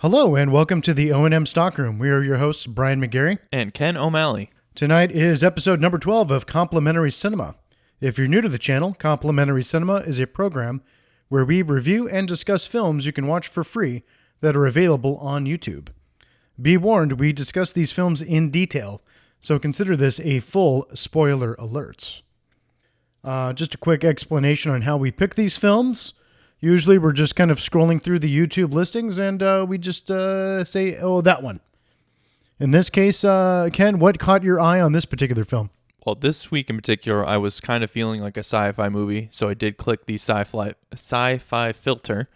Hello and welcome to the O&M Stockroom. We are your hosts, Brian McGarry. And Ken O'Malley. Tonight is episode number 12 of Complimentary Cinema. If you're new to the channel, Complimentary Cinema is a program where we review and discuss films you can watch for free that are available on YouTube. Be warned, we discuss these films in detail, so consider this a full spoiler alert. Just a quick explanation on how we pick these films. Usually we're just kind of scrolling through the YouTube listings and we just say, oh, that one. In this case, Ken, what caught your eye on this particular film? Well, this week in particular, I was kind of feeling like a sci-fi movie, so I did click the sci-fi filter,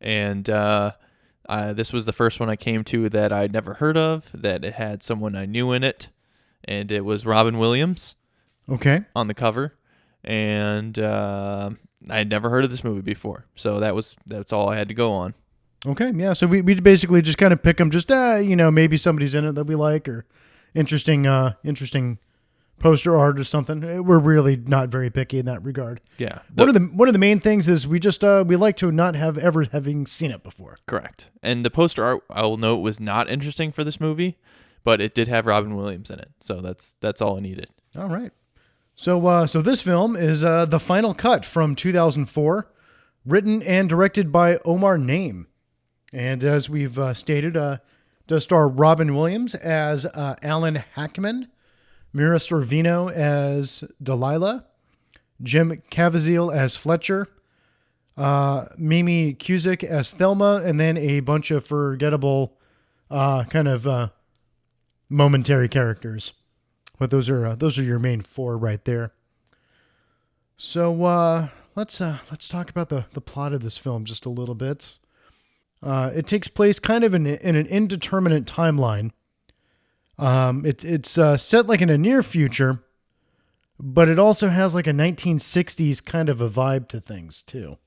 and this was the first one I came to that I'd never heard of, that it had someone I knew in it, and it was Robin Williams Okay. on the cover, and I had never heard of this movie before, so that's all I had to go on. Okay, yeah, so we basically just kind of pick them, just, maybe somebody's in it that we like, or interesting poster art or something. We're really not very picky in that regard. Yeah. One of the main things is we just we like to not have ever having seen it before. Correct. And the poster art, I will note, was not interesting for this movie, but it did have Robin Williams in it, so that's all I needed. All right. So this film is The Final Cut from 2004, written and directed by Omar Naim. And as we've stated, does star Robin Williams as Alan Hackman, Mira Sorvino as Delilah, Jim Caviezel as Fletcher, Mimi Cusick as Thelma, and then a bunch of forgettable momentary characters. But those are your main four right there. So let's talk about the plot of this film just a little bit. It takes place kind of in an indeterminate timeline. It's set like in a near future, but it also has like a 1960s kind of a vibe to things too.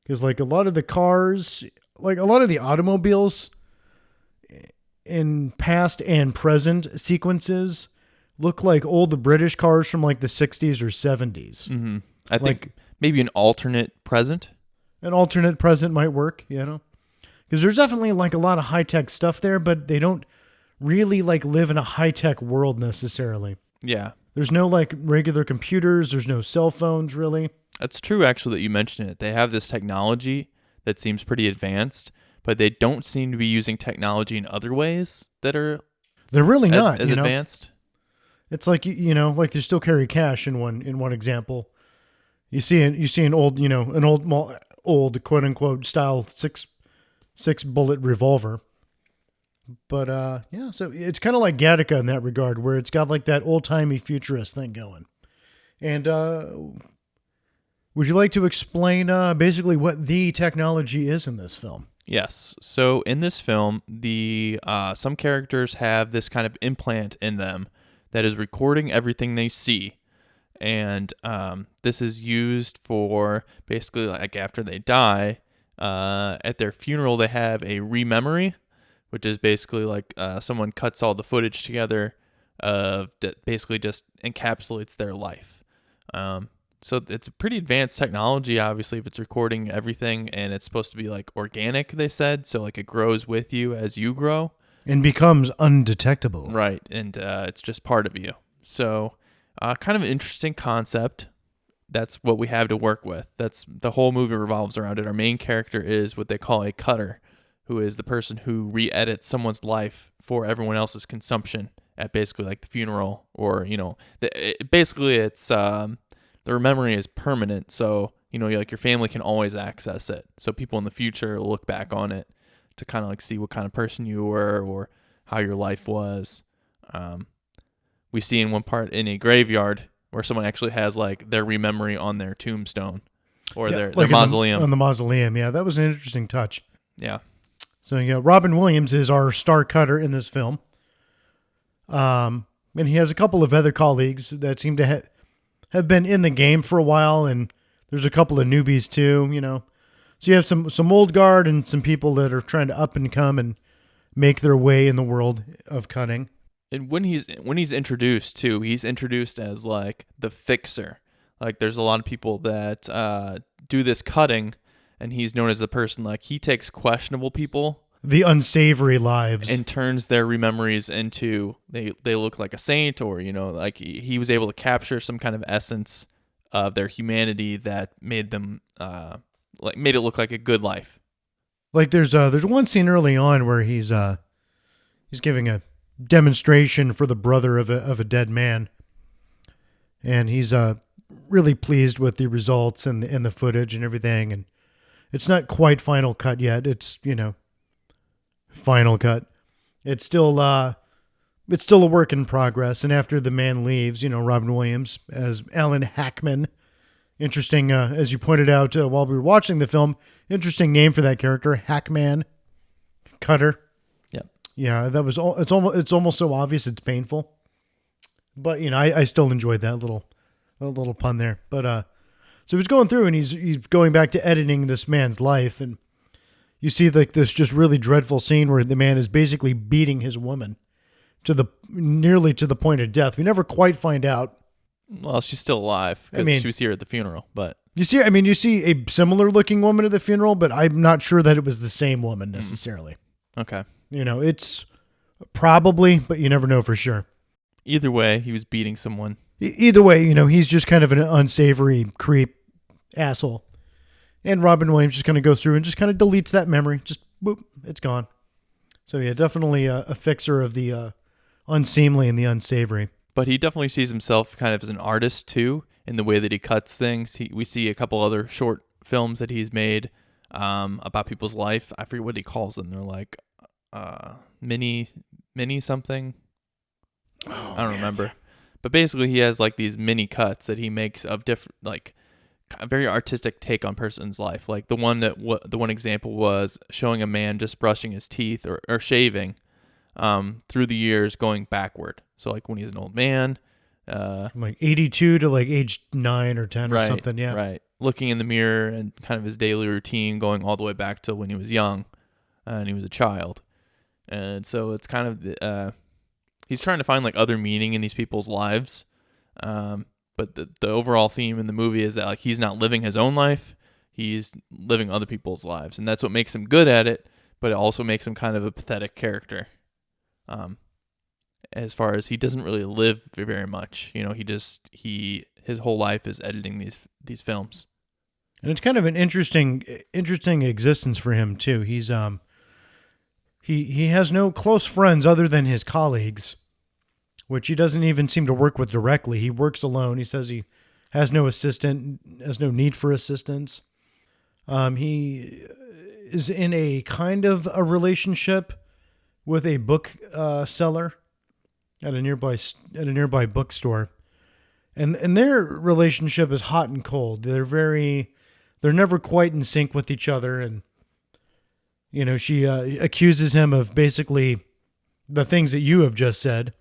Because like a lot of the cars, like a lot of the automobiles in past and present sequences look like old British cars from like the 60s or 70s. Mm-hmm. I think maybe an alternate present. An alternate present might work, because there's definitely like a lot of high-tech stuff there, but they don't really like live in a high-tech world necessarily. Yeah. There's no like regular computers. There's no cell phones really. That's true, actually, that you mentioned it. They have this technology that seems pretty advanced, but they don't seem to be using technology in other ways that are They're really not as advanced. It's like like they still carry cash in one example. You see an old old quote unquote style six bullet revolver. But so it's kind of like Gattaca in that regard, where it's got like that old timey futurist thing going. And would you like to explain basically what the technology is in this film? Yes. So in this film, the some characters have this kind of implant in them that is recording everything they see. And this is used for basically like after they die, at their funeral, they have a rememory, which is basically like someone cuts all the footage together that basically just encapsulates their life. So it's a pretty advanced technology, obviously, if it's recording everything, and it's supposed to be like organic, they said. So like it grows with you as you grow. And becomes undetectable. Right, and it's just part of you. So kind of an interesting concept. That's what we have to work with. That's the whole movie revolves around it. Our main character is what they call a cutter, who is the person who re-edits someone's life for everyone else's consumption at basically like the funeral, or basically it's the memory is permanent, so like your family can always access it. So people in the future will look back on it to kind of like see what kind of person you were or how your life was. We see in one part in a graveyard where someone actually has like their rememory on their tombstone or their mausoleum. On the mausoleum, yeah, that was an interesting touch. Yeah. So Robin Williams is our star cutter in this film. And he has a couple of other colleagues that seem to have been in the game for a while, and there's a couple of newbies too, So you have some old guard and some people that are trying to up and come and make their way in the world of cutting. And when he's introduced too, he's introduced as like the fixer. Like there's a lot of people that do this cutting, and he's known as the person, like he takes questionable people the unsavory lives. and turns their memories into they look like a saint, or like he was able to capture some kind of essence of their humanity that made them made it look like a good life. Like there's one scene early on where he's giving a demonstration for the brother of a dead man, and he's really pleased with the results and the footage and everything. And it's not quite final cut yet. It's final cut. It's still a work in progress. And after the man leaves, Robin Williams as Alan Hackman. Interesting, as you pointed out while we were watching the film. Interesting name for that character, Hackman, Cutter. Yep. Yeah, that was all. It's almost so obvious it's painful. But I still enjoyed that little pun there. But so he's going through and he's going back to editing this man's life, and you see like this just really dreadful scene where the man is basically beating his woman nearly to the point of death. We never quite find out. Well, she's still alive because she was here at the funeral, but you see a similar looking woman at the funeral, but I'm not sure that it was the same woman necessarily. Okay. It's probably, but you never know for sure. Either way, he was beating someone. Either way, he's just kind of an unsavory creep asshole. And Robin Williams just kind of goes through and just kind of deletes that memory. Just boop, it's gone. So yeah, definitely a fixer of the unseemly and the unsavory. But he definitely sees himself kind of as an artist too, in the way that he cuts things. We see a couple other short films that he's made about people's life. I forget what he calls them. They're like mini something. I don't remember. But basically, he has like these mini cuts that he makes of different, like a very artistic take on person's life. Like the one example was showing a man just brushing his teeth or shaving through the years going backward. So like when he's an old man, from like 82 to like age 9 or 10 or something. Yeah. Right. Looking in the mirror and kind of his daily routine going all the way back to when he was young and he was a child. And so it's kind of, he's trying to find like other meaning in these people's lives. But the overall theme in the movie is that like he's not living his own life. He's living other people's lives. And that's what makes him good at it. But it also makes him kind of a pathetic character. As far as he doesn't really live very much, his whole life is editing these films. And it's kind of an interesting existence for him too. He's he has no close friends other than his colleagues, which he doesn't even seem to work with directly. He works alone. He says he has no assistant, has no need for assistance. He is in a kind of a relationship with a book seller at a nearby bookstore, and their relationship is hot and cold. They're never quite in sync with each other, and she accuses him of basically the things that you have just said.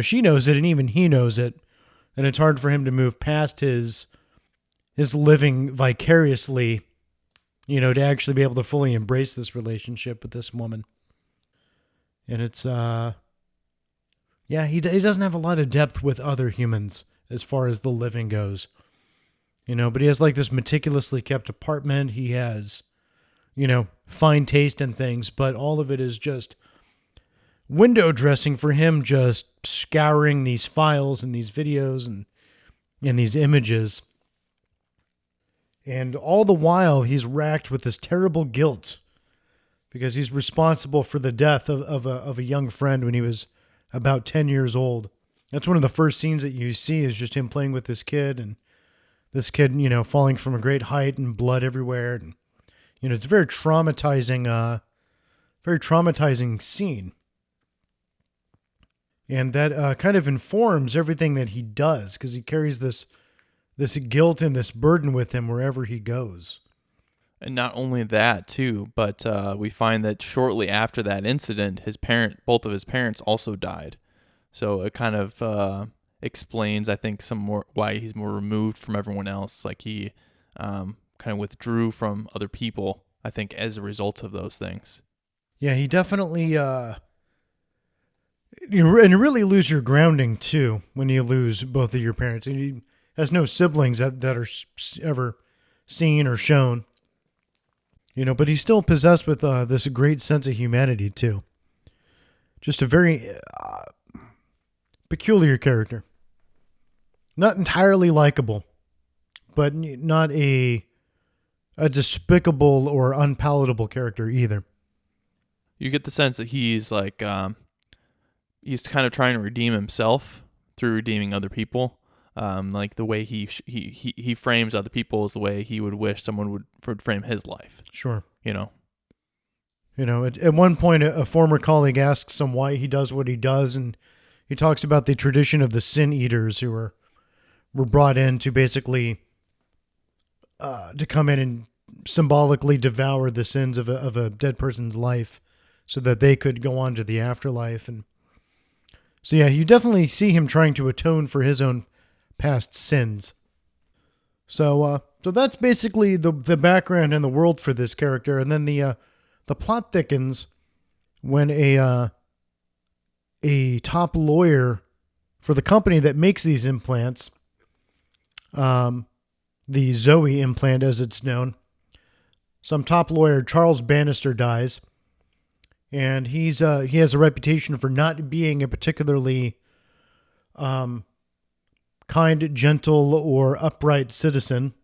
She knows it, and even he knows it, and it's hard for him to move past his living vicariously, to actually be able to fully embrace this relationship with this woman. And it's he doesn't have a lot of depth with other humans as far as the living goes. But he has like this meticulously kept apartment. He has, fine taste in things, but all of it is just window dressing for him, just scouring these files and these videos and these images. And all the while he's racked with this terrible guilt because he's responsible for the death of a young friend when he was about 10 years old. That's one of the first scenes that you see is just him playing with this kid, and this kid, falling from a great height and blood everywhere. And, it's a very traumatizing scene. And that kind of informs everything that he does, because he carries this guilt and this burden with him wherever he goes. And not only that too, but we find that shortly after that incident, both of his parents also died. So it kind of explains, I think, some more why he's more removed from everyone else. Like he kind of withdrew from other people, I think, as a result of those things. Yeah, he definitely. You really lose your grounding too when you lose both of your parents. And he has no siblings that are ever seen or shown. But he's still possessed with this great sense of humanity too. Just a very peculiar character. Not entirely likable, but not a despicable or unpalatable character either. You get the sense that he's like he's kind of trying to redeem himself through redeeming other people. Like the way he frames other people is the way he would wish someone would frame his life. Sure. Know. At one point, a former colleague asks him why he does what he does, and he talks about the tradition of the sin eaters who were brought in to basically to come in and symbolically devour the sins of a dead person's life so that they could go on to the afterlife. And so, yeah, you definitely see him trying to atone for his own past sins. So that's basically the background and the world for this character. And then the plot thickens when a top lawyer for the company that makes these implants, the Zoe implant as it's known, some top lawyer, Charles Bannister, dies. And he has a reputation for not being a particularly kind, gentle, or upright citizen.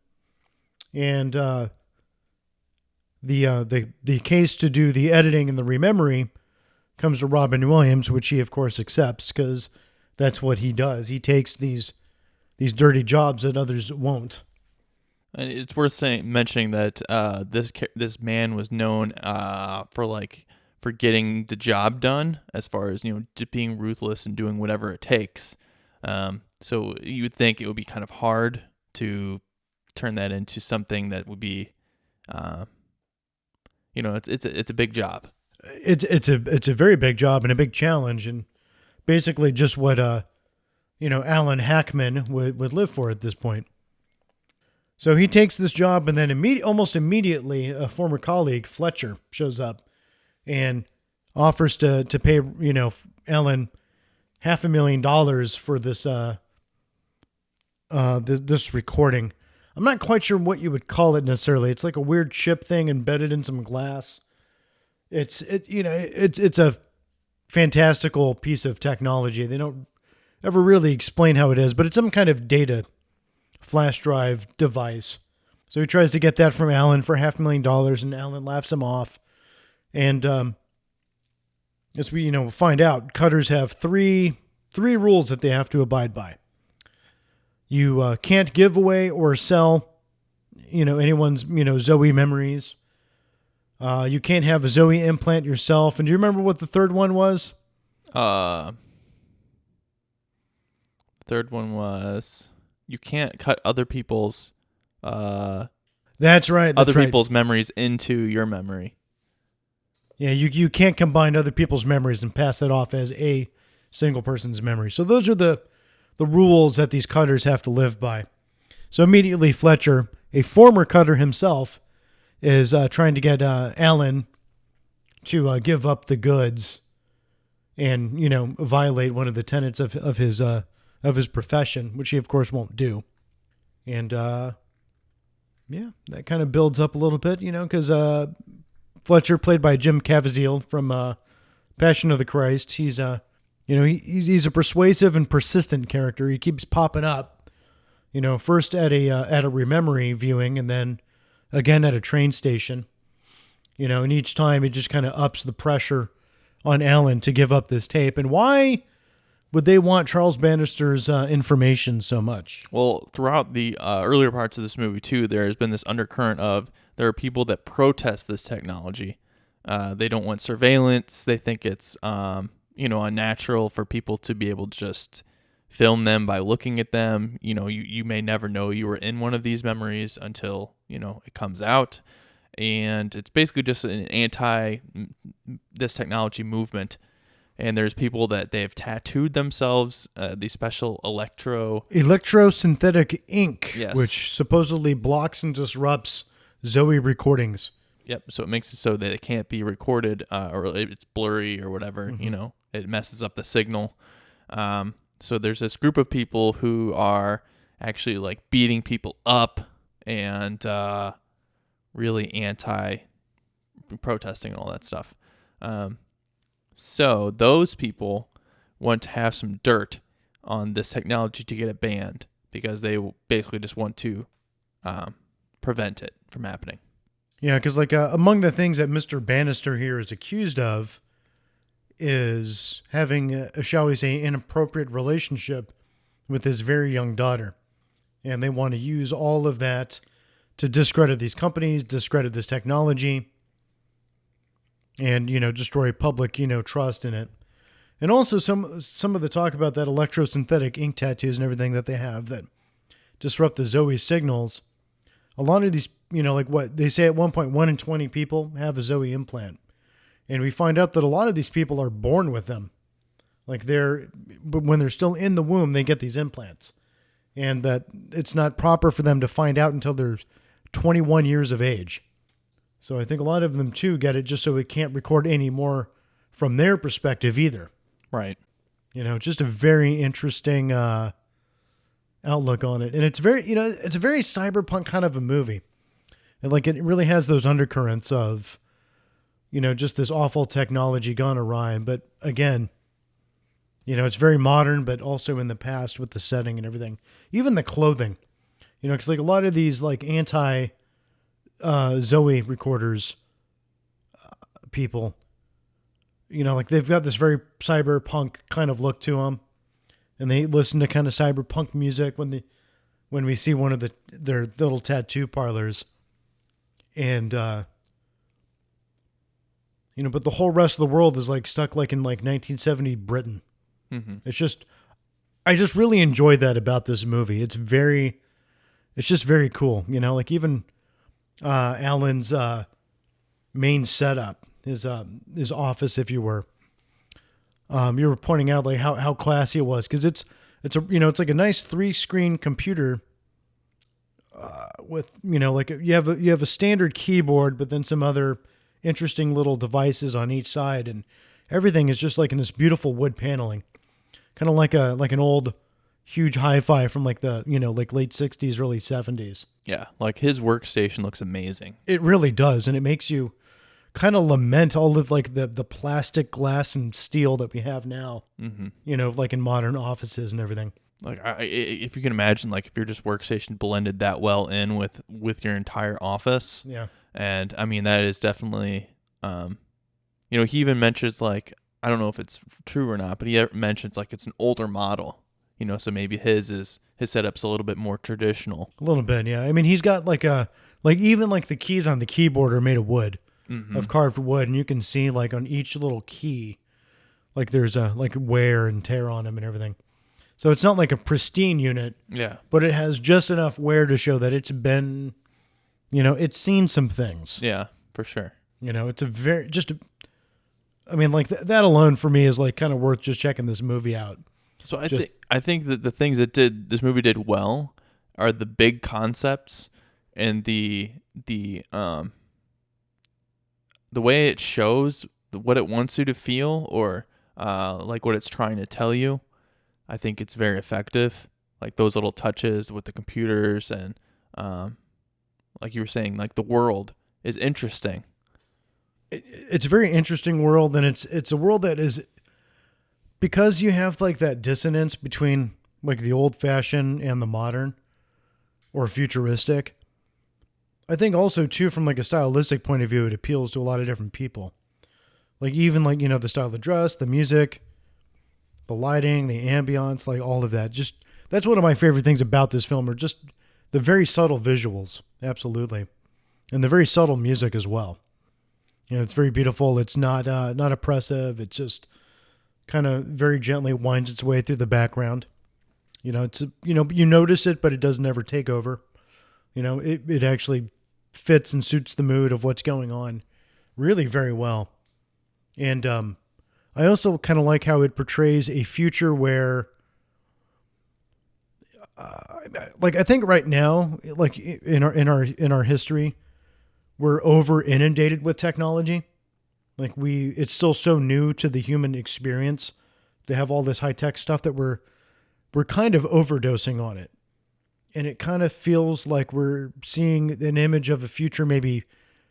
And the case to do the editing and the rememory comes to Robin Williams, which he of course accepts because that's what he does. He takes these dirty jobs that others won't. And it's worth mentioning that this man was known for getting the job done, as far as just being ruthless and doing whatever it takes. So you would think it would be kind of hard to turn that into something that would be, it's a big job. It's a very big job and a big challenge, and basically just what Alan Hackman would live for at this point. So he takes this job, and then almost immediately, a former colleague, Fletcher, shows up and offers to pay Alan $500,000 for this this recording. I'm not quite sure what you would call it necessarily. It's like a weird chip thing embedded in some glass. It's a fantastical piece of technology. They don't ever really explain how it is, but it's some kind of data flash drive device. So he tries to get that from Alan for $500,000, and Alan laughs him off. And as we find out, cutters have three rules that they have to abide by. You can't give away or sell anyone's Zoe memories. You can't have a Zoe implant yourself. And do you remember what the third one was? Third one was you can't cut other people's That's right. people's memories into your memory. Yeah, you can't combine other people's memories and pass that off as a single person's memory. So those are the rules that these cutters have to live by. So immediately Fletcher, a former cutter himself, is trying to get Alan to give up the goods and violate one of the tenets of his profession, which he of course won't do. And that kind of builds up a little bit, because Fletcher, played by Jim Caviezel from Passion of the Christ, he's he's a persuasive and persistent character. He keeps popping up, first at a rememory viewing, and then again at a train station. And each time it just kind of ups the pressure on Alan to give up this tape. And why would they want Charles Bannister's information so much? Well, throughout the earlier parts of this movie too, there has been this undercurrent of there are people that protest this technology. They don't want surveillance. They think it's unnatural for people to be able to just film them by looking at them. You may never know you were in one of these memories until it comes out, and it's basically just an anti this technology movement. And there's people that they've tattooed themselves these special electrosynthetic ink, yes, which supposedly blocks and disrupts Zoe recordings. Yep. So it makes it so that it can't be recorded, or it's blurry or whatever. Mm-hmm. It messes up the signal. So there's this group of people who are actually like beating people up and really anti protesting and all that stuff. So those people want to have some dirt on this technology to get it banned because they basically just want to prevent it from happening. Yeah, because like among the things that Mr. Bannister here is accused of is having, shall we say, inappropriate relationship with his very young daughter. And they want to use all of that to discredit these companies, discredit this technology, and, destroy public, trust in it. And also some of the talk about that electrosynthetic ink tattoos and everything that they have that disrupt the Zoe signals. A lot of these, like what they say at one point, 1 in 20 people have a Zoe implant. And we find out that a lot of these people are born with them. Like when they're still in the womb, they get these implants. And that it's not proper for them to find out until they're 21 years of age. So I think a lot of them too get it just so it can't record any more from their perspective either. Right. Just a very interesting outlook on it. And it's very, it's a very cyberpunk kind of a movie. And like it really has those undercurrents of, just this awful technology gone awry. But again, it's very modern, but also in the past with the setting and everything. Even the clothing, because like a lot of these like anti Zoe recorders people, like they've got this very cyberpunk kind of look to them, and they listen to kind of cyberpunk music when we see one of their little tattoo parlors, and but the whole rest of the world is like stuck like in like 1970 Britain. Mm-hmm. I just really enjoyed that about this movie. It's just very cool. Like even Alan's main setup, his office, if you were. You were pointing out like how classy it was because it's like a nice 3-screen computer with like you have a standard keyboard, but then some other interesting little devices on each side, and everything is just like in this beautiful wood paneling, kind of like an old huge hi-fi from like the like late 60s, early 70s. Yeah, like his workstation looks amazing. It really does, and it makes you kind of lament all of like the plastic, glass, and steel that we have now. Mm-hmm. Like in modern offices and everything. Like if you can imagine, like if your just workstation blended that well in with your entire office. Yeah. And I mean that is definitely, he even mentions like I don't know if it's true or not, but he mentions like it's an older model. So maybe his setup's a little bit more traditional. A little bit, yeah. I mean, he's got like even like the keys on the keyboard are made of wood, of carved wood, and you can see like on each little key, like there's a like wear and tear on them and everything. So it's not like a pristine unit, yeah, but it has just enough wear to show that it's been, it's seen some things. Yeah, for sure. It's I mean, like that alone for me is like kind of worth just checking this movie out. So I think that the things that this movie did well are the big concepts and the way it shows what it wants you to feel or like what it's trying to tell you. I think it's very effective. Like those little touches with the computers and like you were saying, like the world is interesting. It's a very interesting world, and it's a world that is, because you have like that dissonance between like the old fashioned and the modern or futuristic. I think also too, from like a stylistic point of view, it appeals to a lot of different people. Like even like, the style of the dress, the music, the lighting, the ambiance, like all of that. Just, that's one of my favorite things about this film are just the very subtle visuals. Absolutely. And the very subtle music as well. It's very beautiful. It's not oppressive. It just kind of very gently winds its way through the background. It's you notice it, but it doesn't ever take over. It actually fits and suits the mood of what's going on really very well. And I also kind of like how it portrays a future where like I think right now, like in our history, we're over inundated with technology. Like it's still so new to the human experience to have all this high tech stuff that we're kind of overdosing on it. And it kind of feels like we're seeing an image of a future maybe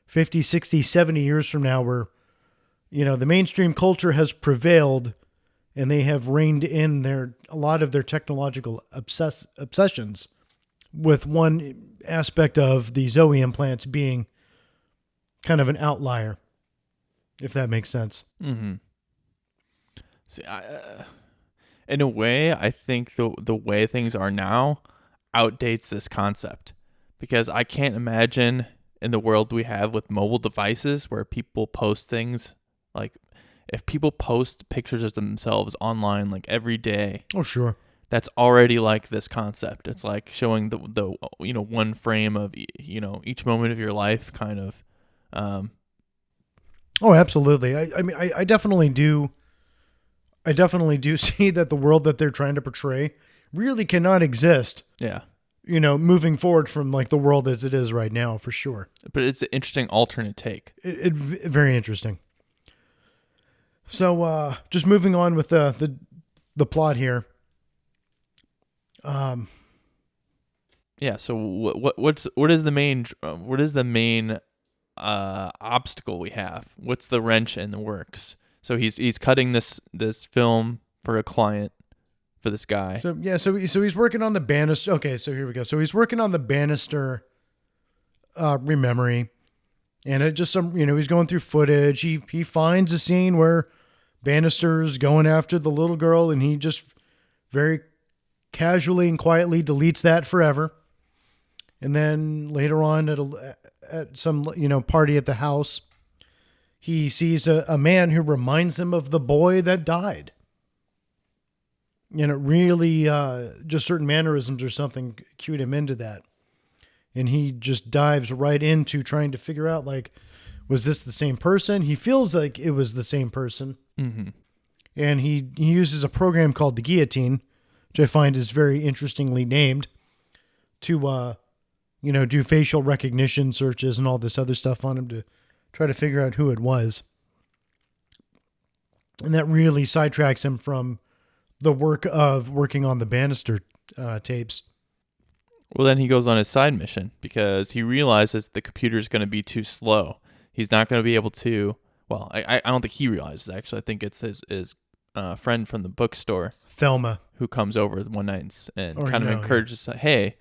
50, 60, 70 years from now where, the mainstream culture has prevailed and they have reined in a lot of their technological obsessions, with one aspect of the Zoe implants being kind of an outlier, if that makes sense. Mm-hmm. See, in a way, I think the way things are now outdates this concept, because I can't imagine in the world we have with mobile devices where people post things like, if people post pictures of themselves online like every day. Oh, sure. That's already like this concept. It's like showing the one frame of each moment of your life, kind of. Oh, absolutely. I mean, I definitely do. I definitely do see that the world that they're trying to portray really cannot exist. Yeah. Moving forward from like the world as it is right now, for sure. But it's an interesting alternate take. Very interesting. So, just moving on with the plot here. Yeah. So what is the main obstacle we have? What's the wrench in the works? So he's cutting this film for a client, for this guy. So he's working on the banister. Okay, so here we go. So he's working on the banister rememory, and it just he's going through footage. He finds a scene where Bannister's going after the little girl, and he just very casually and quietly deletes that forever. And then later on at some party at the house, he sees a man who reminds him of the boy that died. And it really, just certain mannerisms or something cued him into that. And he just dives right into trying to figure out, like, was this the same person? He feels like it was the same person. Mm-hmm. And he uses a program called the Guillotine, which I find is very interestingly named, to, do facial recognition searches and all this other stuff on him to try to figure out who it was. And that really sidetracks him from the work of working on the Bannister tapes. Well, then he goes on his side mission because he realizes the computer is going to be too slow. He's not going to be able to. Well, I don't think he realizes, actually. I think it's his friend from the bookstore, Thelma, who comes over one night and kind of encourages, hey,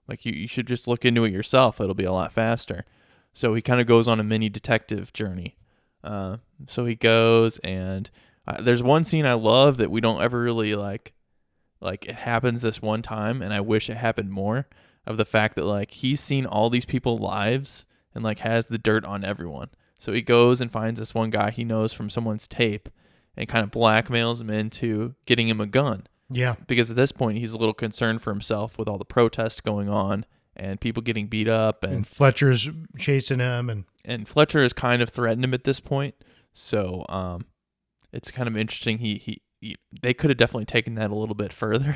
like you should just look into it yourself. It'll be a lot faster. So he kind of goes on a mini detective journey. So he goes, and there's one scene I love that we don't ever really like it happens this one time, and I wish it happened more, of the fact that like he's seen all these people's lives and like has the dirt on everyone. So he goes and finds this one guy he knows from someone's tape and kind of blackmails him into getting him a gun. Yeah. Because at this point, he's a little concerned for himself with all the protests going on and people getting beat up. And Fletcher's chasing him. And Fletcher has kind of threatened him at this point. So it's kind of interesting. They could have definitely taken that a little bit further.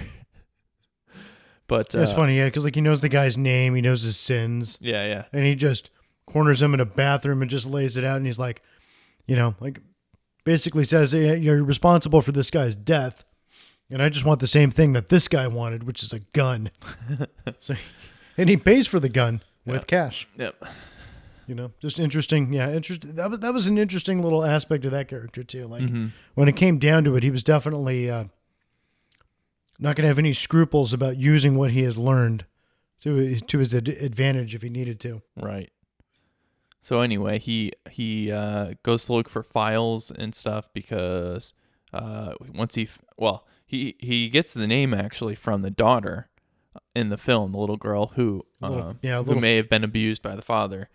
But it's funny, yeah, because like he knows the guy's name, he knows his sins. Yeah. And he just corners him in a bathroom and just lays it out, and he's like, like basically says, hey, you're responsible for this guy's death, and I just want the same thing that this guy wanted, which is a gun. And he pays for the gun with cash. Yep. Just interesting. Yeah, interesting. That was an interesting little aspect of that character too. Like when it came down to it, he was definitely not going to have any scruples about using what he has learned to his advantage if he needed to. Right. So anyway, he goes to look for files and stuff because once he gets the name actually from the daughter in the film, the little girl who may have been abused by the father.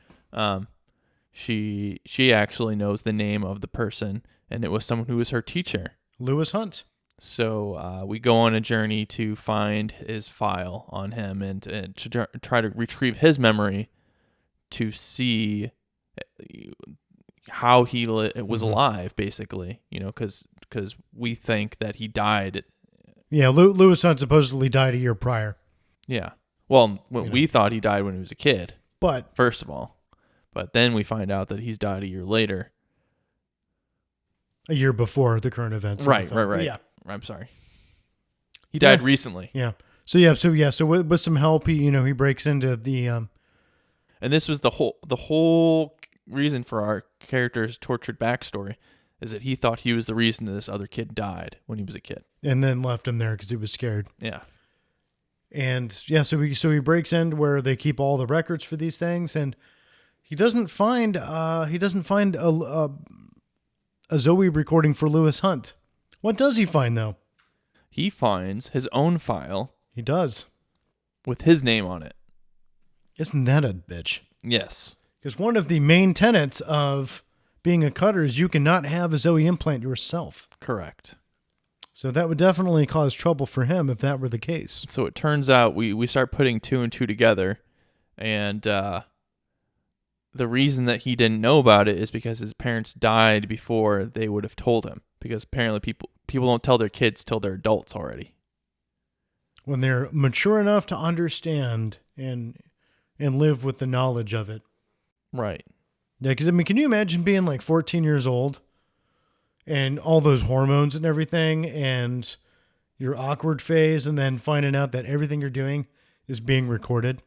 She actually knows the name of the person, and it was someone who was her teacher, Lewis Hunt. So we go on a journey to find his file on him and to try to retrieve his memory to see how he was alive, basically, because we think that he died. Yeah, Lewis Hunt supposedly died a year prior. Yeah. Well, we thought he died when he was a kid. But first of all, but then we find out that he's died a year later. A year before the current events. Right. Yeah. I'm sorry. He died recently. Yeah. So with some help, he breaks into the and this was the whole reason for our character's tortured backstory is that he thought he was the reason that this other kid died when he was a kid. And then left him there because he was scared. Yeah. And yeah, so he breaks in where they keep all the records for these things, and he doesn't find a Zoe recording for Lewis Hunt. What does he find though? He finds his own file. He does. With his name on it. Isn't that a bitch? Yes. Because one of the main tenets of being a cutter is you cannot have a Zoe implant yourself. Correct. So that would definitely cause trouble for him if that were the case. So it turns out we start putting two and two together, and the reason that he didn't know about it is because his parents died before they would have told him. Because apparently people don't tell their kids till they're adults already. When they're mature enough to understand and live with the knowledge of it. Right. Yeah, because, I mean, can you imagine being like 14 years old and all those hormones and everything and your awkward phase and then finding out that everything you're doing is being recorded?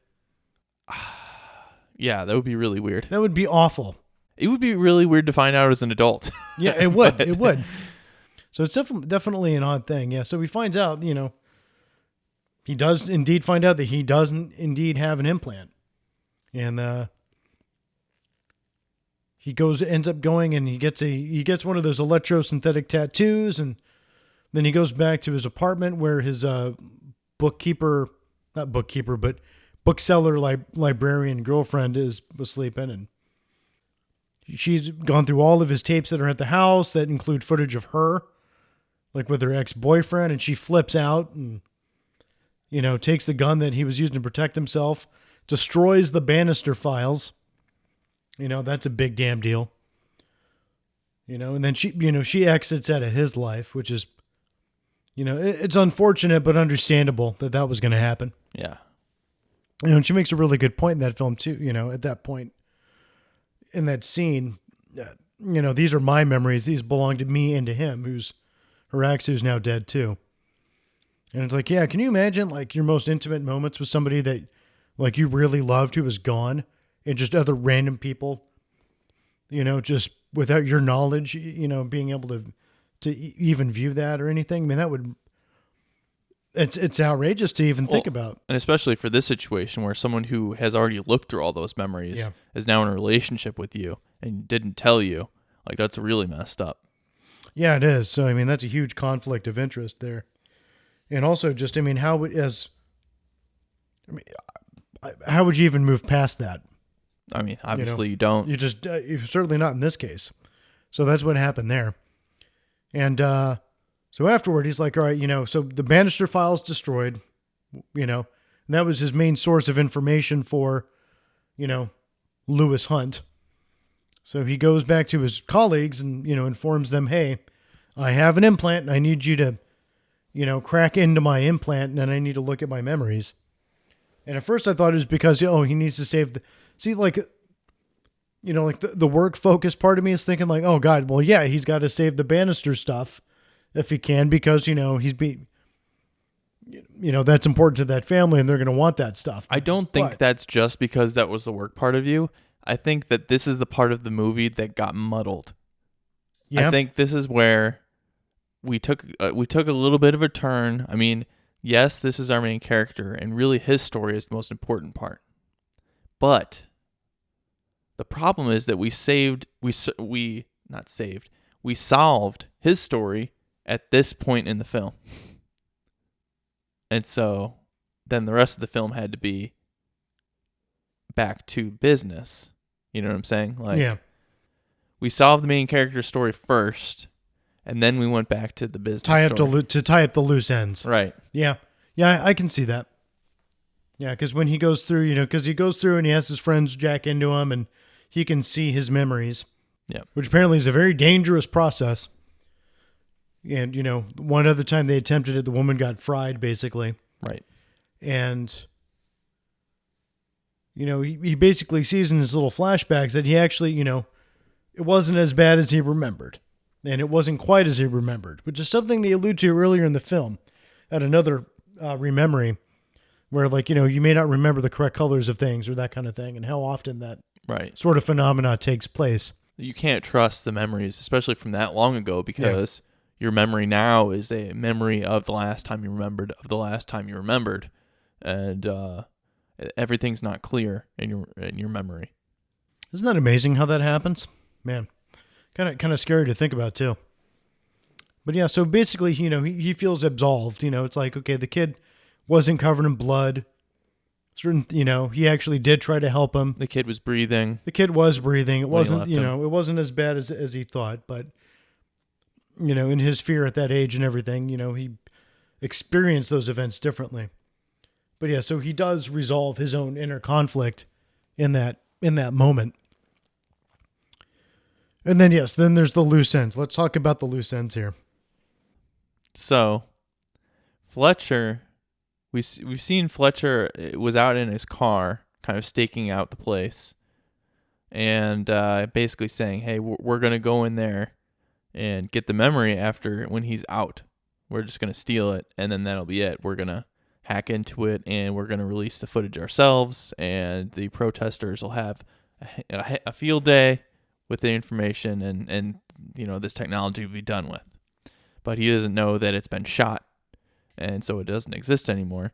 Yeah, that would be really weird. That would be awful. It would be really weird to find out as an adult. Yeah, it would. It would. So it's definitely an odd thing. Yeah, so he finds out, he does indeed find out that he doesn't indeed have an implant. And he ends up going and he gets one of those electrosynthetic tattoos, and then he goes back to his apartment where his bookseller, librarian girlfriend was sleeping, and she's gone through all of his tapes that are at the house that include footage of her, like with her ex-boyfriend, and she flips out and, takes the gun that he was using to protect himself, destroys the Bannister files. That's a big damn deal. And then she exits out of his life, which is, it's unfortunate but understandable that was going to happen. Yeah. And she makes a really good point in that film too, at that point in that scene, these are my memories. These belong to me and to him, who's now dead too. And it's like, yeah, can you imagine like your most intimate moments with somebody that like you really loved who was gone, and just other random people, just without your knowledge, being able to even view that or anything? I mean, it's outrageous to even think about. And especially for this situation where someone who has already looked through all those memories is now in a relationship with you and didn't tell you, like that's really messed up. Yeah, it is. So, I mean, that's a huge conflict of interest there. And also just, I mean, how would you even move past that? I mean, obviously you don't. You just, you're certainly not in this case. So that's what happened there. And so afterward, he's like, all right, so the Bannister file's destroyed, and that was his main source of information for, Lewis Hunt. So he goes back to his colleagues and, informs them, hey, I have an implant and I need you to, crack into my implant and I need to look at my memories. And at first I thought it was because, he needs to save the work focused part of me is thinking like, oh God, well, yeah, he's got to save the Bannister stuff if he can, because, that's important to that family and they're going to want that stuff. I don't think that's just because that was the work part of you. I think that this is the part of the movie that got muddled. Yeah. I think this is where we took a little bit of a turn. I mean, yes, this is our main character, and really his story is the most important part. But the problem is that we solved his story at this point in the film. And so then the rest of the film had to be back to business. You know what I'm saying? Like, yeah. We solved the main character's story first, and then we went back to the business to tie up the loose ends. Right. Yeah. Yeah, I can see that. Yeah, because when he goes through, and he has his friends jack into him, and he can see his memories. Yeah. Which apparently is a very dangerous process. And, one other time they attempted it, the woman got fried, basically. Right. And, he basically sees in his little flashbacks that he actually, it wasn't as bad as he remembered. And it wasn't quite as he remembered, which is something they allude to earlier in the film at another rememory, where, like, you may not remember the correct colors of things or that kind of thing, and how often that Right. sort of phenomena takes place. You can't trust the memories, especially from that long ago, because your memory now is a memory of the last time you remembered, and everything's not clear in your memory. Isn't that amazing how that happens? Man, kind of scary to think about too. But yeah, so basically, he feels absolved. It's like, okay, the kid wasn't covered in blood. Certain, he actually did try to help him. The kid was breathing. The kid was breathing. It When he wasn't, left him. it wasn't as bad as he thought, but in his fear at that age and everything, he experienced those events differently. But yeah, so he does resolve his own inner conflict in that moment. And then then there's the loose ends. Let's talk about the loose ends here. So, Fletcher, we've seen Fletcher was out in his car, kind of staking out the place, and basically saying, "Hey, we're gonna go in there and get the memory after when he's out. We're just gonna steal it, and then that'll be it. We're gonna hack into it, and we're gonna release the footage ourselves, and the protesters will have a field day with the information, and this technology will be done with." But he doesn't know that it's been shot, and so it doesn't exist anymore.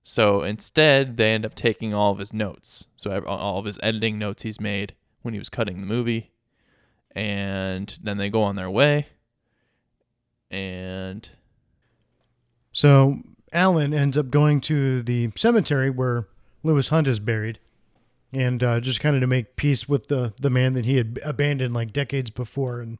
So instead, they end up taking all of his notes. So all of his editing notes he's made when he was cutting the movie. And then they go on their way. And so Alan ends up going to the cemetery where Lewis Hunt is buried. And just kind of to make peace with the man that he had abandoned like decades before. And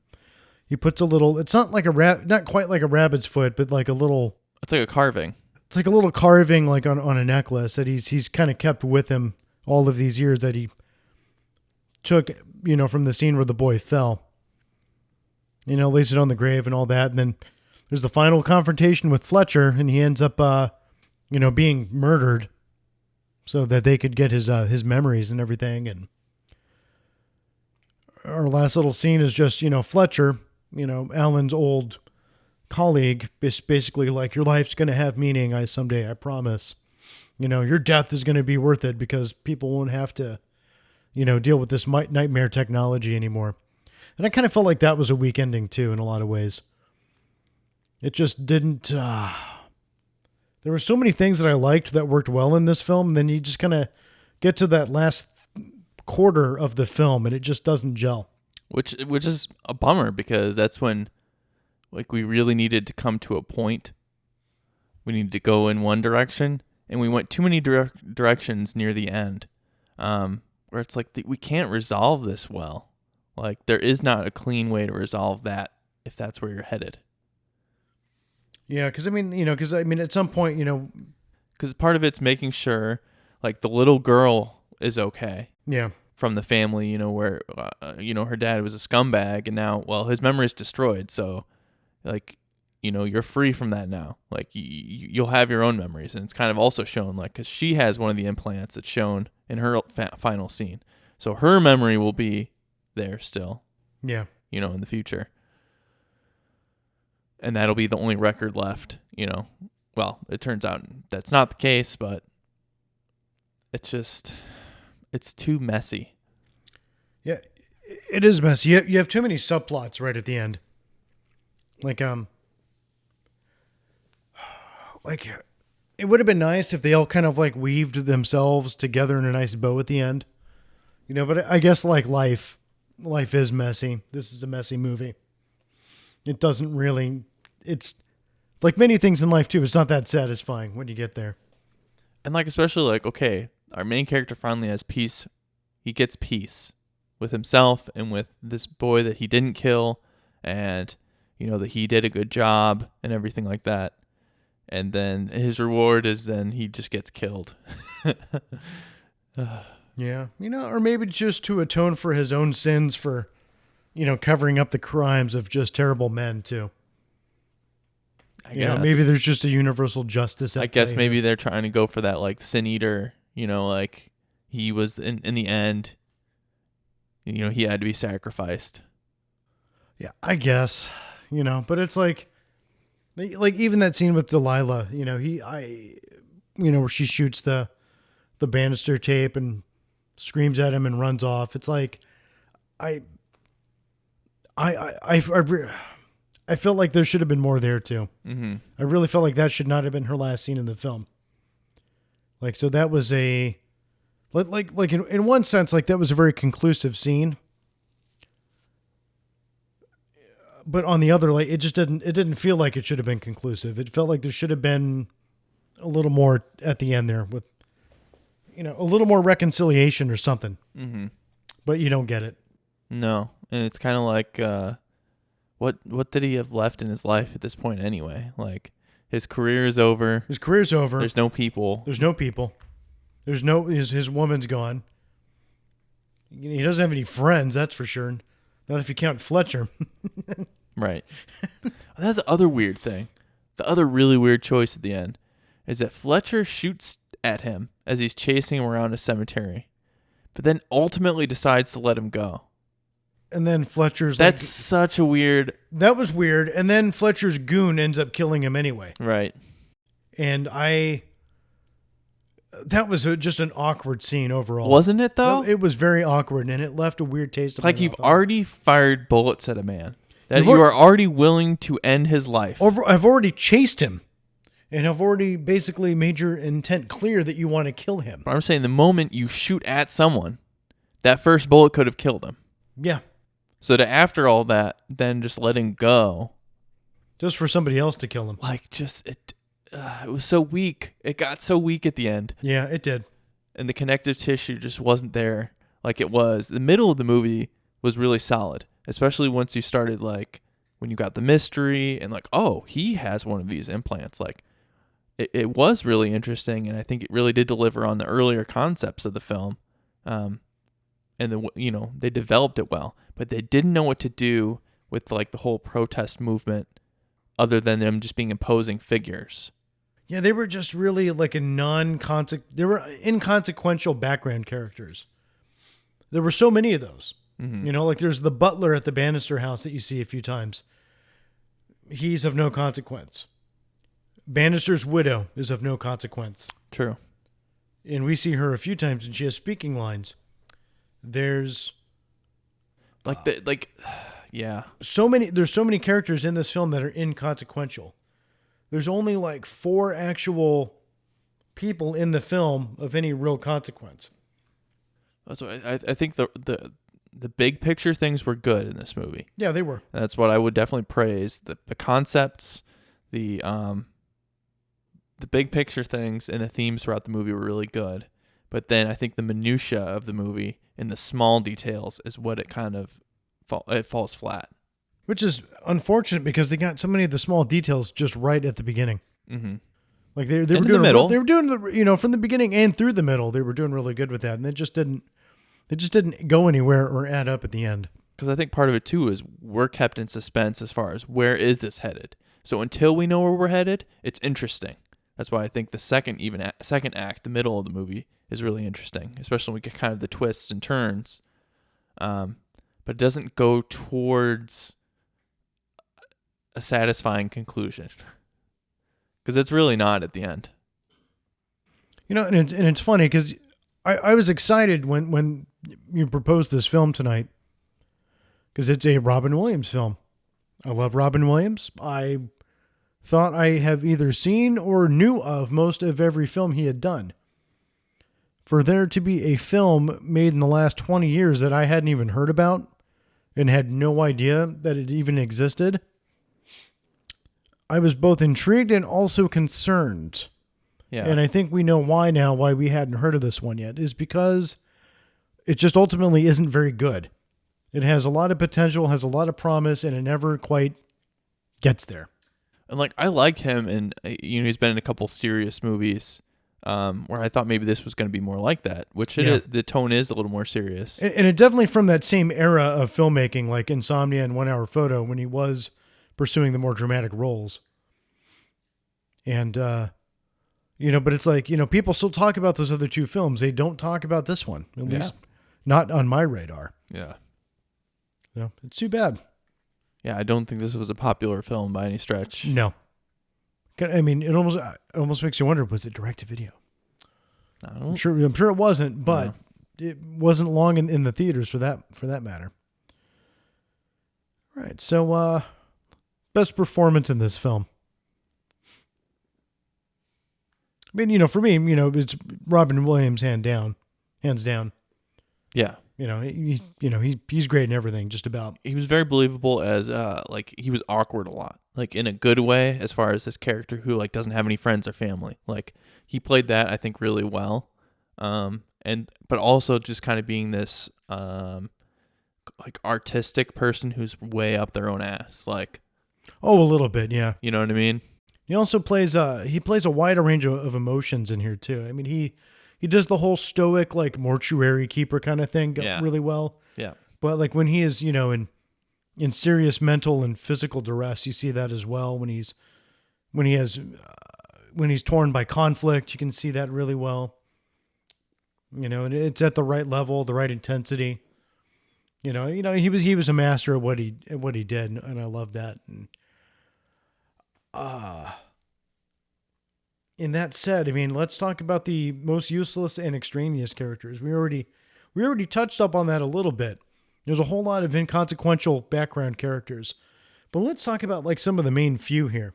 he puts a little, it's not like not quite like a rabbit's foot, but like a little. It's like a carving. It's like a little carving like on a necklace that he's kind of kept with him all of these years that he took, from the scene where the boy fell. Lays it on the grave and all that. And then there's the final confrontation with Fletcher, and he ends up, being murdered so that they could get his memories and everything. And our last little scene is just, Fletcher, Alan's old colleague, is basically like, your life's going to have meaning someday, I promise. Your death is going to be worth it because people won't have to, deal with this nightmare technology anymore. And I kind of felt like that was a weak ending too, in a lot of ways. It just didn't, there were so many things that I liked that worked well in this film. And then you just kind of get to that last quarter of the film and it just doesn't gel. Which is a bummer because that's when we really needed to come to a point. We needed to go in one direction, and we went too many directions near the end, where it's like we can't resolve this well. Like there is not a clean way to resolve that if that's where you're headed. Yeah, because at some point, because part of it's making sure like the little girl is okay. Yeah. From the family, where her dad was a scumbag, and now his memory is destroyed. So you're free from that now. Like you'll have your own memories, and it's kind of also shown because she has one of the implants that's shown in her final scene, so her memory will be there still. Yeah, in the future, and that'll be the only record left. It turns out that's not the case, but it's too messy. Yeah, it is messy. You have too many subplots right at the end. Like it would have been nice if they all kind of weaved themselves together in a nice bow at the end. But I guess life is messy. This is a messy movie. It doesn't really, it's like many things in life too. It's not that satisfying when you get there. And especially okay, our main character finally has peace. He gets peace with himself and with this boy that he didn't kill, and that he did a good job and everything like that. And then his reward is then he just gets killed. Yeah. Or maybe just to atone for his own sins for, covering up the crimes of just terrible men too. I guess. Maybe there's just a universal justice. I guess maybe they're trying to go for that sin eater, he was in the end, he had to be sacrificed. Yeah, I guess. But it's like even that scene with Delilah, where she shoots the banister tape and screams at him and runs off. It's like, I felt like there should have been more there too. Mm-hmm. I really felt like that should not have been her last scene in the film. Like, so that was in one sense, like that was a very conclusive scene. But on the other, like, it didn't feel like it should have been conclusive. It felt like there should have been a little more at the end there with, a little more reconciliation or something. Mm-hmm. But you don't get it. No. And it's kind of like, what did he have left in his life at this point anyway? Like, his career is over. His career's over. There's no people. His woman's gone. He doesn't have any friends, that's for sure. Not if you count Fletcher. Right. That's the other weird thing. The other really weird choice at the end is that Fletcher shoots at him as he's chasing him around a cemetery, but then ultimately decides to let him go. And then Fletcher's That's such a weird... That was weird. And then Fletcher's goon ends up killing him anyway. Right. And that was just an awkward scene overall. Wasn't it, though? It was very awkward, and it left a weird taste of like my you've mouth. already fired bullets at a man. That you are already willing to end his life. I've already chased him, and I've already basically made your intent clear that you want to kill him. But I'm saying the moment you shoot at someone, that first bullet could have killed him. Yeah. So to after all that, then just let him go. Just for somebody else to kill him. Like, it was so weak. It got so weak at the end. Yeah, it did. And the connective tissue just wasn't there like it was. The middle of the movie was really solid, especially once you started, like, when you got the mystery and, like, oh, he has one of these implants. Like, it was really interesting, and I think it really did deliver on the earlier concepts of the film. And they developed it well, but they didn't know what to do with, like, the whole protest movement other than them just being imposing figures. Yeah, they were just really like they were inconsequential background characters. There were so many of those. Mm-hmm. Like there's the butler at the Bannister house that you see a few times. He's of no consequence. Bannister's widow is of no consequence. True. And we see her a few times and she has speaking lines. There's yeah. There's so many characters in this film that are inconsequential. There's only like 4 actual people in the film of any real consequence. That's what I think the big picture things were good in this movie. Yeah, they were. That's what I would definitely praise. The concepts, the big picture things and the themes throughout the movie were really good. But then I think the minutia of the movie and the small details is what it kind of falls flat. Which is unfortunate because they got so many of the small details just right at the beginning. Mm-hmm. Like they were doing the middle. They were doing from the beginning and through the middle. They were doing really good with that, and it just didn't go anywhere or add up at the end. Because I think part of it too is we're kept in suspense as far as where is this headed. So until we know where we're headed, it's interesting. That's why I think the second act, the middle of the movie, is really interesting, especially when we get kind of the twists and turns. But it doesn't go towards a satisfying conclusion, because it's really not at the end. And it's funny because I was excited when you proposed this film tonight, because it's a Robin Williams film. I love Robin Williams. I thought I have either seen or knew of most of every film he had done. For there to be a film made in the last 20 years that I hadn't even heard about and had no idea that it even existed, I was both intrigued and also concerned. Yeah. And I think we know why we hadn't heard of this one yet, is because it just ultimately isn't very good. It has a lot of potential, has a lot of promise, and it never quite gets there. And like, I like him, and he's been in a couple serious movies where I thought maybe this was going to be more like that, which the tone is a little more serious. And it definitely from that same era of filmmaking, like Insomnia and 1 Hour Photo, when he was pursuing the more dramatic roles. And, but it's like, people still talk about those other 2 films. They don't talk about this one, at least not on my radar. Yeah. So it's too bad. Yeah, I don't think this was a popular film by any stretch. No. I mean, it almost makes you wonder, was it direct to video? I don't. I'm sure it wasn't, but it wasn't long in the theaters for that matter. Right. So, best performance in this film. I mean, for me, it's Robin Williams hands down. Yeah. He's great in everything, just about. He was very believable as like he was awkward a lot, like in a good way, as far as this character who like doesn't have any friends or family. Like he played that, I think, really well. But also just kind of being this like artistic person who's way up their own ass. Like, oh, a little bit, yeah. You know what I mean? He also plays a wider range of emotions in here too. I mean, he does the whole stoic like mortuary keeper kind of thing really well. Yeah. But like when he is, in serious mental and physical duress, you see that as well. When he's torn by conflict, you can see that really well. And it's at the right level, the right intensity. He was a master at what he did, and I love that. And in that said, I mean, let's talk about the most useless and extraneous characters. We already touched up on that a little bit. There's a whole lot of inconsequential background characters, but let's talk about like some of the main few here,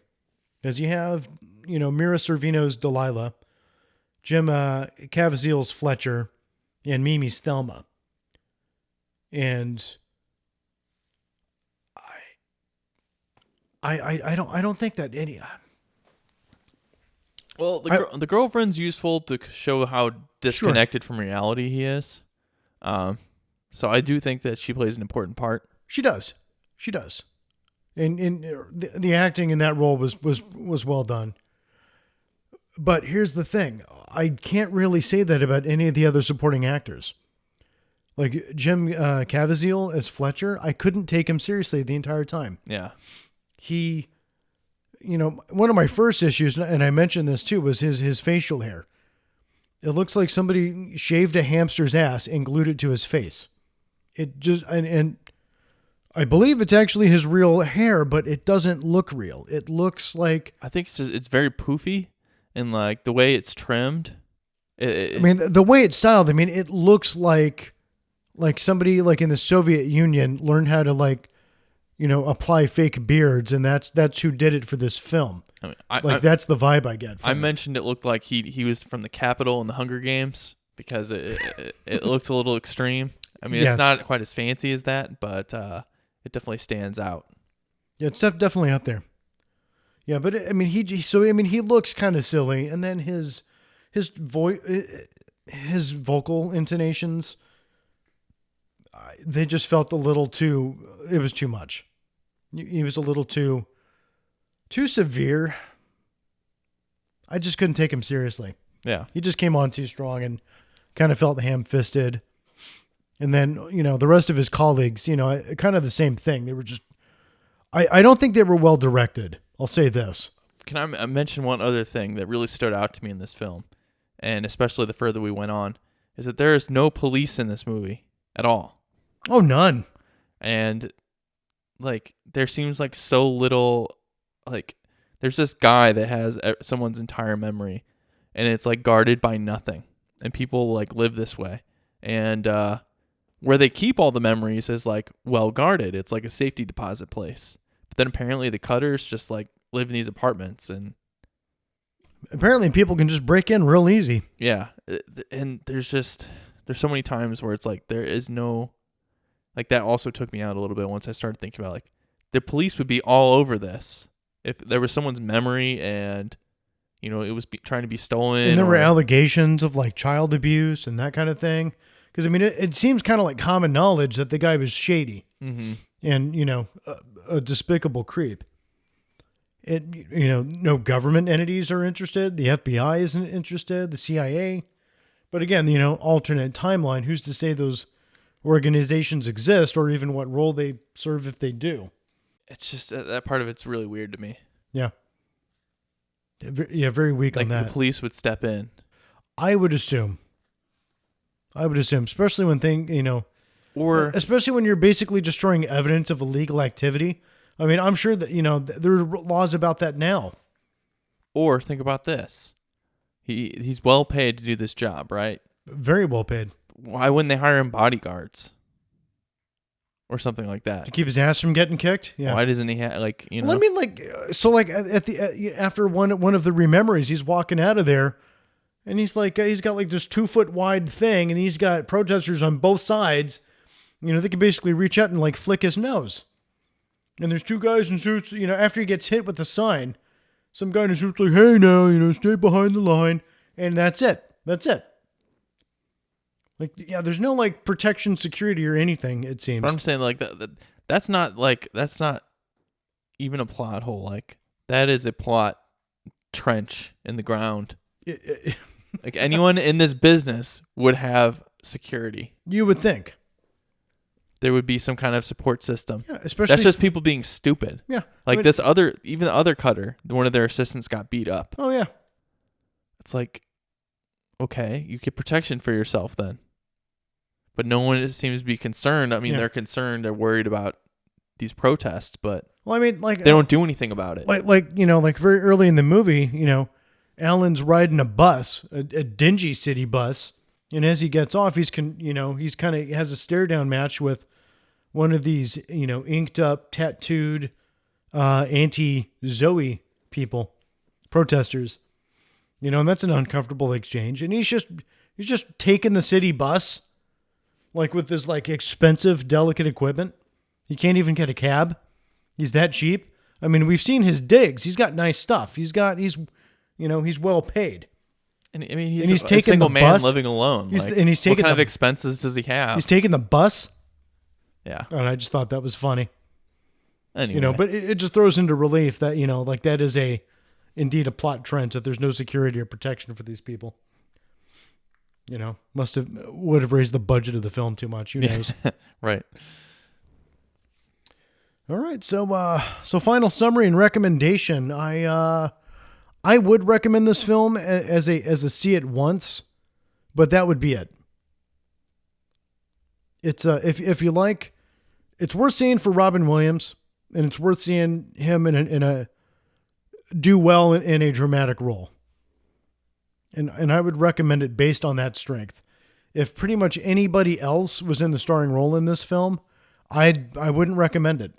as you have, Mira Sorvino's Delilah, Jim Caviezel's Fletcher, and Mimi's Thelma. And I don't think that any. Well, the girlfriend's useful to show how disconnected from reality he is. So I do think that she plays an important part. She does. And the acting in that role was well done. But here's the thing. I can't really say that about any of the other supporting actors. Like Jim Caviezel as Fletcher, I couldn't take him seriously the entire time. Yeah. He, one of my first issues, and I mentioned this too, was his facial hair. It looks like somebody shaved a hamster's ass and glued it to his face. It just, and I believe it's actually his real hair, but it doesn't look real. It looks like, I think it's very poofy, and like the way it's trimmed. The way it's styled, it looks like somebody like in the Soviet Union learned how to apply fake beards, and that's who did it for this film. That's the vibe I get. I mentioned it looked like he was from the Capitol in the Hunger Games because it looks a little extreme. Yes. It's not quite as fancy as that, but it definitely stands out. Yeah, it's definitely up there. Yeah, but he looks kind of silly, and then his voice, his vocal intonations, they just felt a little too. It was too much. He was a little too severe. I just couldn't take him seriously. Yeah, he just came on too strong and kind of felt ham-fisted. And then, the rest of his colleagues, kind of the same thing. They were just, I don't think they were well directed. I'll say this. Can I mention one other thing that really stood out to me in this film, and especially the further we went on, is that there is no police in this movie at all. Oh, none. And like, there seems like so little, like, there's this guy that has someone's entire memory, and it's like guarded by nothing, and people like live this way. And, where they keep all the memories is like well guarded. It's like a safety deposit place. But then apparently the Cutters just like live in these apartments, and apparently people can just break in real easy. Yeah. And there's so many times where it's like there is no, like, that also took me out a little bit once I started thinking about like the police would be all over this if there was someone's memory and it was trying to be stolen, and there were allegations of like child abuse and that kind of thing. Because, it seems kind of like common knowledge that the guy was shady, mm-hmm. and, a despicable creep. No government entities are interested. The FBI isn't interested. The CIA. But again, alternate timeline. Who's to say those organizations exist or even what role they serve if they do? It's just that part of it's really weird to me. Yeah. Yeah, very weak on that. Like the police would step in. I would assume, especially when or especially when you're basically destroying evidence of illegal activity. I'm sure that, there are laws about that now. Or think about this. He's well paid to do this job, right? Very well paid. why wouldn't they hire him bodyguards or something like that? To keep his ass from getting kicked? Yeah. Why doesn't he have, like, you know? Well, I mean, like, so like after one of the rememories, he's walking out of there, and he's like, he's got like this 2-foot wide thing, and he's got protesters on both sides. You know, they can basically reach out and like flick his nose. And there's 2 guys in suits. You know, after he gets hit with the sign, some guy in a suit's like, "Hey, now, you know, stay behind the line," and that's it. That's it. Like, yeah, there's no like protection, security, or anything. It seems. But I'm saying like that's not even a plot hole. Like, that is a plot trench in the ground. Like, anyone in this business would have security. You would think there would be some kind of support system. Yeah, especially that's just people being stupid. Yeah, like even the other cutter, one of their assistants got beat up. Oh yeah, it's like, okay, you get protection for yourself then. But no one seems to be concerned. I mean, they're concerned. They're worried about these protests, but well, I mean, like they don't do anything about it. Like you know, like very early in the movie, you know, Alan's riding a bus, a dingy city bus, and as he gets off, he's kind of has a stare down match with one of these, you know, inked up, tattooed, anti-Zoe people, protesters, you know, and that's an uncomfortable exchange. And he's just taking the city bus, like with this like expensive, delicate equipment. He can't even get a cab. He's that cheap. I mean, we've seen his digs. He's got nice stuff. He's well paid. And I mean, he's a single man living alone. He's taking what kind of expenses does he have? He's taking the bus. Yeah. And I just thought that was funny. Anyway. You know, but it just throws into relief that, you know, like that is indeed a plot trench, that there's no security or protection for these people. You know, would have raised the budget of the film too much. Who knows? Right. All right. So final summary and recommendation. I would recommend this film as a see it once, but that would be it. It's if you like, it's worth seeing for Robin Williams, and it's worth seeing him in a do well in a dramatic role. And I would recommend it based on that strength. If pretty much anybody else was in the starring role in this film, I wouldn't recommend it.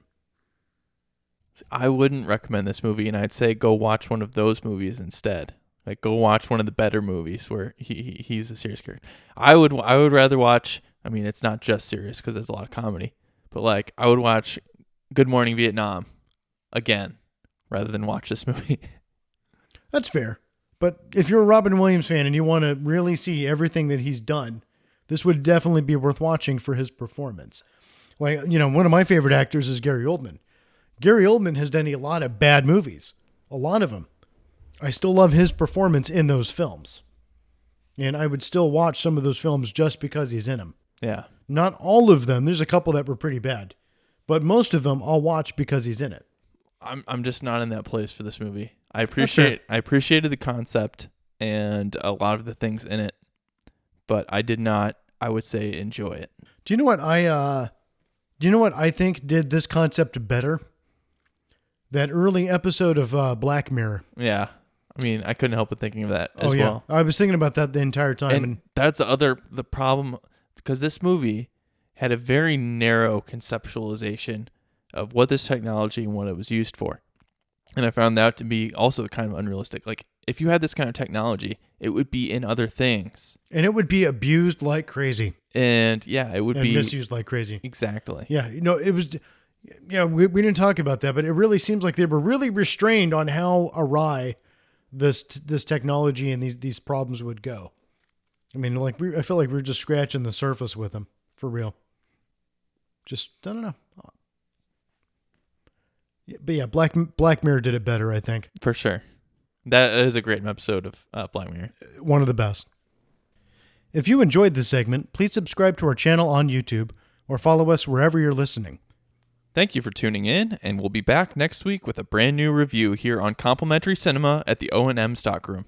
I wouldn't recommend this movie, and I'd say go watch one of those movies instead. Like, go watch one of the better movies where he's a serious character. I would rather watch. I mean, it's not just serious because there's a lot of comedy, but like I would watch Good Morning Vietnam again rather than watch this movie. That's fair. But if you're a Robin Williams fan and you want to really see everything that he's done, this would definitely be worth watching for his performance. Like, you know, one of my favorite actors is Gary Oldman. Gary Oldman has done a lot of bad movies, a lot of them. I still love his performance in those films. And I would still watch some of those films just because he's in them. Yeah. Not all of them. There's a couple that were pretty bad. But most of them I'll watch because he's in it. I'm just not in that place for this movie. I appreciated the concept and a lot of the things in it, but I did not, I would say, enjoy it. Do you know what I think did this concept better? That early episode of Black Mirror. Yeah. I mean, I couldn't help but thinking of that as well. I was thinking about that the entire time. And that's the problem, because this movie had a very narrow conceptualization of what this technology and what it was used for. And I found that to be also kind of unrealistic. Like, if you had this kind of technology, it would be in other things. And it would be abused like crazy. And yeah, it would be misused like crazy. Exactly. Yeah. You know, it was, yeah, we didn't talk about that, but it really seems like they were really restrained on how awry this technology and these problems would go. I mean, like I feel like we were just scratching the surface with them, for real. Just, I don't know. But yeah, Black Mirror did it better, I think. For sure. That is a great episode of Black Mirror. One of the best. If you enjoyed this segment, please subscribe to our channel on YouTube or follow us wherever you're listening. Thank you for tuning in, and we'll be back next week with a brand new review here on Complimentary Cinema at the O&M Stockroom.